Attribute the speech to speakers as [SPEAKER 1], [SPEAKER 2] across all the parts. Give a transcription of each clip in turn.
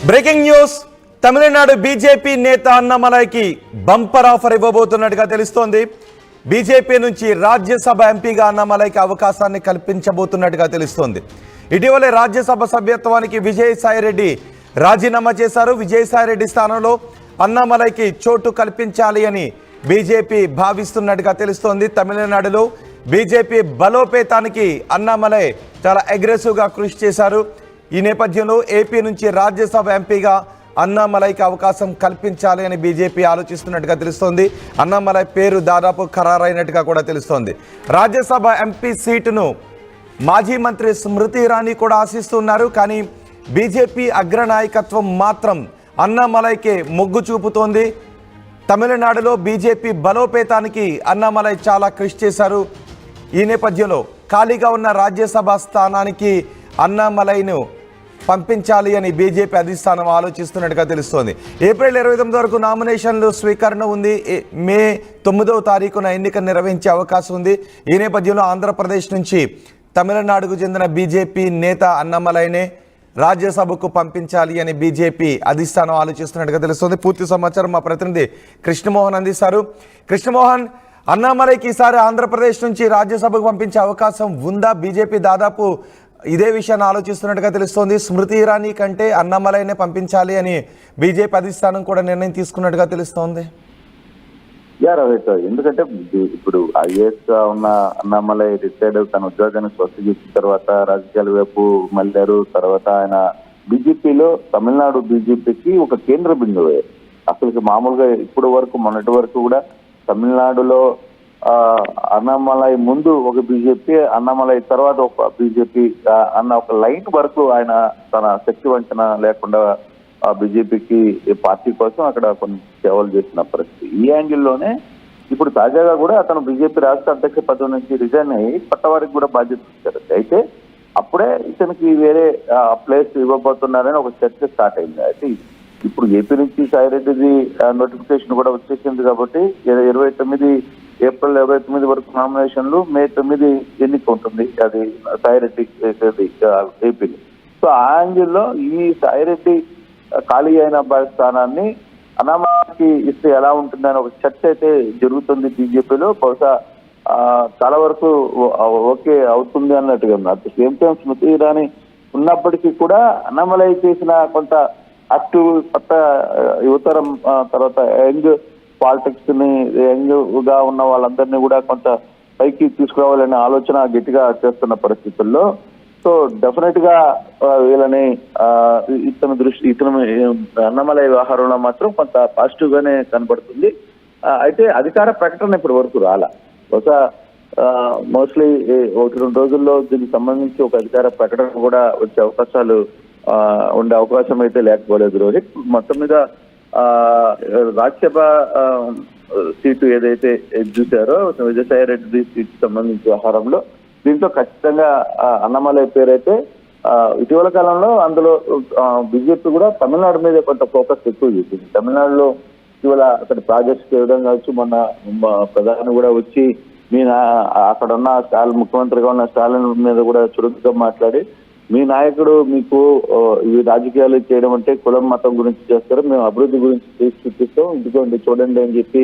[SPEAKER 1] Breaking news. Tamil Nadu BJP నేత అన్నామలైకి bumper offer ఇవ్వబోతున్నట్టుగా తెలుస్తోంది. BJP నుంచి రాజ్యసభ ఎంపీగా అన్నామలైకి అవకాశాన్ని కల్పించబోతున్నట్టుగా తెలుస్తోంది. ఇటీవలే రాజ్యసభ సభ్యత్వానికి విజయసాయిరెడ్డి రాజీనామా చేశారు. విజయసాయిరెడ్డి స్థానంలో అన్నామలైకి చోటు కల్పించాలి అని బీజేపీ భావిస్తున్నట్టుగా తెలుస్తోంది. తమిళనాడులో బీజేపీ బలోపేతానికి అన్నామలై చాలా అగ్రెసివ్గా కృషి చేశారు. ఈ నేపథ్యంలో ఏపీ నుంచి రాజ్యసభ ఎంపీగా అన్నామలైకి అవకాశం కల్పించాలి అని బీజేపీ ఆలోచిస్తున్నట్టుగా తెలుస్తోంది. అన్నామలై పేరు దాదాపు ఖరారైనట్టుగా కూడా తెలుస్తోంది. రాజ్యసభ ఎంపీ సీటును మాజీ మంత్రి స్మృతి ఇరానీ కూడా ఆశిస్తున్నారు. కానీ బీజేపీ అగ్రనాయకత్వం మాత్రం అన్నామలైకే మొగ్గు చూపుతోంది. తమిళనాడులో బీజేపీ బలోపేతానికి అన్నామలై చాలా కృషి చేశారు. ఈ నేపథ్యంలో ఖాళీగా ఉన్న రాజ్యసభ స్థానానికి అన్నామలైను పంపించాలి అని బీజేపీ అధిష్టానం ఆలోచిస్తున్నట్టుగా తెలుస్తోంది. ఏప్రిల్ 29 వరకు నామినేషన్లు స్వీకరణ ఉంది. మే 9వ తారీఖున ఎన్నిక నిర్వహించే అవకాశం ఉంది. ఈ నేపథ్యంలో ఆంధ్రప్రదేశ్ నుంచి తమిళనాడుకు చెందిన బీజేపీ నేత అన్నామలైనే రాజ్యసభకు పంపించాలి అని బీజేపీ అధిష్టానం ఆలోచిస్తున్నట్టుగా తెలుస్తోంది. పూర్తి సమాచారం మా ప్రతినిధి కృష్ణమోహన్ అందిస్తారు. కృష్ణమోహన్, అన్నామలైకి ఈసారి ఆంధ్రప్రదేశ్ నుంచి రాజ్యసభకు పంపించే అవకాశం ఉందా? బీజేపీ దాదాపు ఇదే విషయాన్ని ఆలోచిస్తున్నట్టుగా తెలుస్తోంది. స్మృతి ఇరానీ కంటే అన్నామలైనే పంపించాలి అని బీజేపీ అధిష్టానం కూడా నిర్ణయం తీసుకున్నట్టుగా తెలుస్తోంది.
[SPEAKER 2] రోహిత్, ఎందుకంటే ఇప్పుడు ఐఏఎస్ గా ఉన్న అన్నామలై రిటైర్డ్ తన ఉద్యోగాన్ని స్వస్తి ఇచ్చిన తర్వాత రాజకీయాల వైపు మళ్ళారు. తర్వాత ఆయన బీజేపీలో తమిళనాడు బీజేపీకి ఒక కేంద్ర బిందువు. అసలు మామూలుగా ఇప్పటి వరకు మొన్నటి వరకు కూడా తమిళనాడులో అన్నామలై ముందు ఒక బీజేపీ, అన్నామలై తర్వాత ఒక బీజేపీ అన్న ఒక లైన్ వరకు ఆయన తన శక్తి వంచన లేకుండా బీజేపీకి పార్టీ కోసం అక్కడ కొన్ని సేవలు చేసిన పరిస్థితి. ఈ యాంగిల్లోనే ఇప్పుడు తాజాగా కూడా అతను బీజేపీ రాష్ట్ర అధ్యక్ష పదవి నుంచి రిజైన్ అయ్యి కొత్తవారికి కూడా బాధ్యత ఇచ్చారు. అయితే అప్పుడే ఇతనికి వేరే ప్లేస్ ఇవ్వబోతున్నారని ఒక చర్చ స్టార్ట్ అయింది. అయితే ఇప్పుడు ఏపీ నుంచి సాయిరెడ్డిది నోటిఫికేషన్ కూడా వచ్చేసింది కాబట్టి ఏప్రిల్ 29 వరకు నామినేషన్లు, మే 9 ఎన్నిక ఉంటుంది. అది సాయిరెడ్డి ఏపీలో. సో ఆ యాంగిల్లో ఈ సాయిరెడ్డి ఖాళీ అయిన స్థానాన్ని అన్నామలైకి ఇస్తే ఎలా ఉంటుందని ఒక చర్చ అయితే జరుగుతుంది బీజేపీలో. బహుశా చాలా వరకు ఓకే అవుతుంది అన్నట్టుగా ఉంది. At the same time Smriti Irani ఉన్నప్పటికీ కూడా అన్నామలై చేసిన కొంత యాక్టివ్ కొత్త యువతరం తర్వాత యంగ్ పాలిటిక్స్ ని యంగ్ గా ఉన్న వాళ్ళందరినీ కూడా కొంత పైకి తీసుకురావాలనే ఆలోచన గట్టిగా చేస్తున్న పరిస్థితుల్లో సో డెఫినెట్ గా వీళ్ళని ఇతను అన్నామలై వ్యవహారంలో మాత్రం కొంత పాజిటివ్ గానే కనబడుతుంది. అయితే అధికార ప్రకటన ఇప్పటి వరకు రాలా. బహుశా మోస్ట్లీ 1-2 రోజుల్లో దీనికి సంబంధించి ఒక అధికార ప్రకటన కూడా వచ్చే అవకాశాలు ఉండే అవకాశం అయితే లేకపోలేదు రోహిత్. మొత్తం మీద రాజ్యసభ సీటు ఏదైతే చూశారో విజయసాయిరెడ్డి సీటు సంబంధించి వ్యవహారంలో దీంతో ఖచ్చితంగా అన్నామలై పేరైతే ఇటీవల కాలంలో అందులో బీజేపీ కూడా తమిళనాడు మీద కొంత ఫోకస్ ఎక్కువ చేసింది. తమిళనాడులో ఇటీవల అక్కడ ప్రాజెక్ట్స్ చేయడం కావచ్చు, మొన్న ప్రధాని కూడా వచ్చి అక్కడ ఉన్న ముఖ్యమంత్రిగా ఉన్న స్టాలిన్ మీద కూడా చురుకుగా మాట్లాడి, మీ నాయకుడు మీకు ఈ రాజకీయాలు చేయడం అంటే కులం మతం గురించి చేస్తారు, మేము అభివృద్ధి గురించి చేసి చూపిస్తాం, ఇదిగోండి చూడండి అని చెప్పి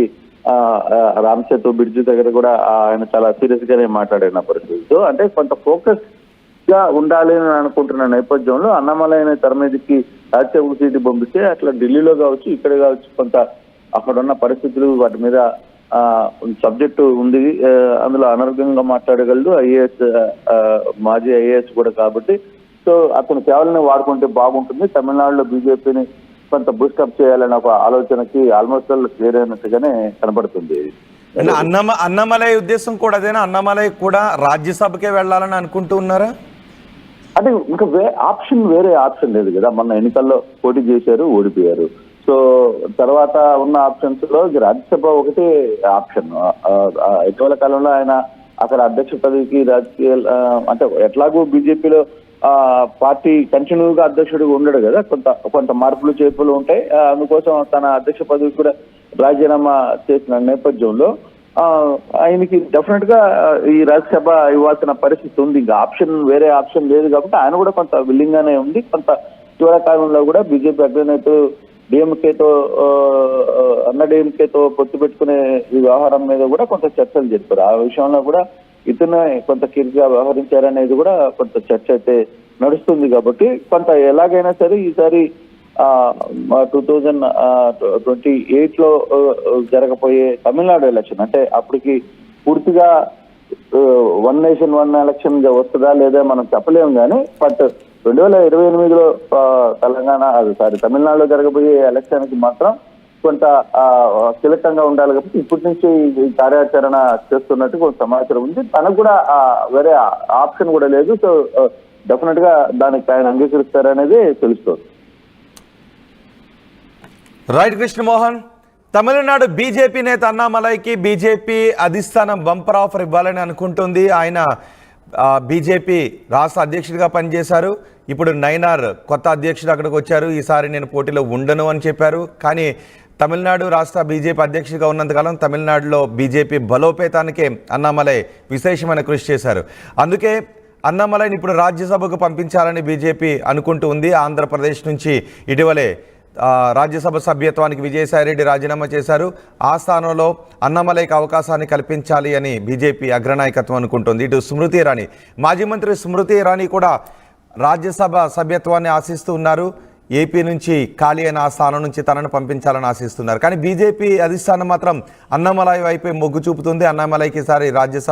[SPEAKER 2] రామసేతు బ్రిడ్జ్ దగ్గర కూడా ఆయన చాలా సీరియస్ గానే మాట్లాడిన పరిస్థితి. అంటే కొంత ఫోకస్ గా ఉండాలి అని అనుకుంటున్న నేపథ్యంలో అన్నామలైన తెర మీదకి రాజ్యసభ సీటు పంపిస్తే అట్లా ఢిల్లీలో కావచ్చు, ఇక్కడ కావచ్చు, కొంత అక్కడ ఉన్న పరిస్థితులు వాటి మీద సబ్జెక్టు ఉంది. అందులో అనర్గంగా మాట్లాడగలడు ఐఏఎస్, మాజీ ఐఏఎస్ కూడా కాబట్టి సో అతను సేవలను వాడుకుంటే బాగుంటుంది. తమిళనాడులో బీజేపీని కొంత బూస్టప్ చేయాలనే ఒక ఆలోచనకి ఆల్మోస్ట్ క్లియర్ అయినట్టుగానే కనబడుతుంది.
[SPEAKER 1] అన్నామలై ఉద్దేశం కూడా అదేనా? అన్నామలై కూడా రాజ్యసభకే వెళ్ళాలని అనుకుంటూ ఉన్నారా?
[SPEAKER 2] అంటే ఇంకా వేరే ఆప్షన్ లేదు కదా. మొన్న ఎన్నికల్లో పోటీ చేశారు, ఓడిపోయారు. సో తర్వాత ఉన్న ఆప్షన్స్ లో రాజ్యసభ ఒకటే ఆప్షన్. ఇటీవల కాలంలో ఆయన అక్కడ అధ్యక్ష పదవికి రాజకీయ అంటే ఎట్లాగూ బీజేపీలో పార్టీ కంటిన్యూగా అధ్యక్షుడిగా ఉండడు కదా, కొంత మార్పులు చేర్పులు ఉంటాయి. అందుకోసం తన అధ్యక్ష పదవికి కూడా రాజీనామా చేసిన నేపథ్యంలో ఆయనకి డెఫినెట్ గా ఈ రాజ్యసభ ఇవ్వాల్సిన పరిస్థితి ఉంది. ఇంకా వేరే ఆప్షన్ లేదు కాబట్టి ఆయన కూడా కొంత విల్లింగ్ గానే ఉంది. కొంత ఇటీవల కాలంలో కూడా బీజేపీ అగ్రనేతలు డిఎంకేతో అన్న డిఎంకేతో పొత్తు పెట్టుకునే ఈ వ్యవహారం మీద కూడా కొంత చర్చలు జరిపారు. ఆ విషయంలో కూడా ఇతను కొంత కీర్తిగా వ్యవహరించారనేది కూడా కొంత చర్చ అయితే నడుస్తుంది. కాబట్టి కొంత ఎలాగైనా సరే ఈసారి 2028 లో జరగబోయే తమిళనాడు ఎలక్షన్ అంటే అప్పటికి పూర్తిగా వన్ నేషన్ వన్ ఎలక్షన్ వస్తుందా లేదా మనం చెప్పలేము కానీ బట్ 2028లో తమిళనాడులో జరగబోయే ఎలక్షన్ కి మాత్రం కొంత కీలకంగా ఉండాలి. కాబట్టి ఇప్పటి నుంచి ఈ కార్యాచరణ చేస్తున్నట్టు కొంత సమాచారం ఉంది. తనకు కూడా వేరే ఆప్షన్ కూడా లేదు. సో డెఫినెట్ గా దానికి ఆయన అంగీకరిస్తారనేది తెలుస్తుంది.
[SPEAKER 1] రైట్ కృష్ణమోహన్, తమిళనాడు బీజేపీ నేత అన్నామలైకి బీజేపీ అధిష్టానం బంపర్ ఆఫర్ ఇవ్వాలని అనుకుంటుంది. ఆయన బీజేపీ రాష్ట్ర అధ్యక్షుడిగా పనిచేశారు. ఇప్పుడు నైనార్ కొత్త అధ్యక్షుడు అక్కడికి వచ్చారు. ఈసారి నేను పోటీలో ఉండను అని చెప్పారు. కానీ తమిళనాడు రాష్ట్ర బీజేపీ అధ్యక్షుడిగా ఉన్నంతకాలం తమిళనాడులో బీజేపీ బలోపేతానికే అన్నామలై విశేషమైన కృషి చేశారు. అందుకే అన్నామలైని ఇప్పుడు రాజ్యసభకు పంపించాలని బీజేపీ అనుకుంటూ ఉంది. ఆంధ్రప్రదేశ్ నుంచి ఇటీవలే రాజ్యసభ సభ్యత్వానికి విజయసాయిరెడ్డి రాజీనామా చేశారు. ఆ స్థానంలో అన్నామలైకి అవకాశాన్ని కల్పించాలి అని బీజేపీ అగ్రనాయకత్వం అనుకుంటుంది. ఇటు స్మృతి ఇరానీ, మాజీ మంత్రి స్మృతి ఇరానీ కూడా రాజ్యసభ సభ్యత్వాన్ని ఆశిస్తూ ఉన్నారు. ఏపీ నుంచి ఖాళీ అయిన ఆ స్థానం నుంచి తనను పంపించాలని ఆశిస్తున్నారు. కానీ బీజేపీ అధిష్టానం మాత్రం అన్నామలై వైపే మొగ్గు చూపుతుంది. అన్నామలైకి ఈసారి రాజ్యసభ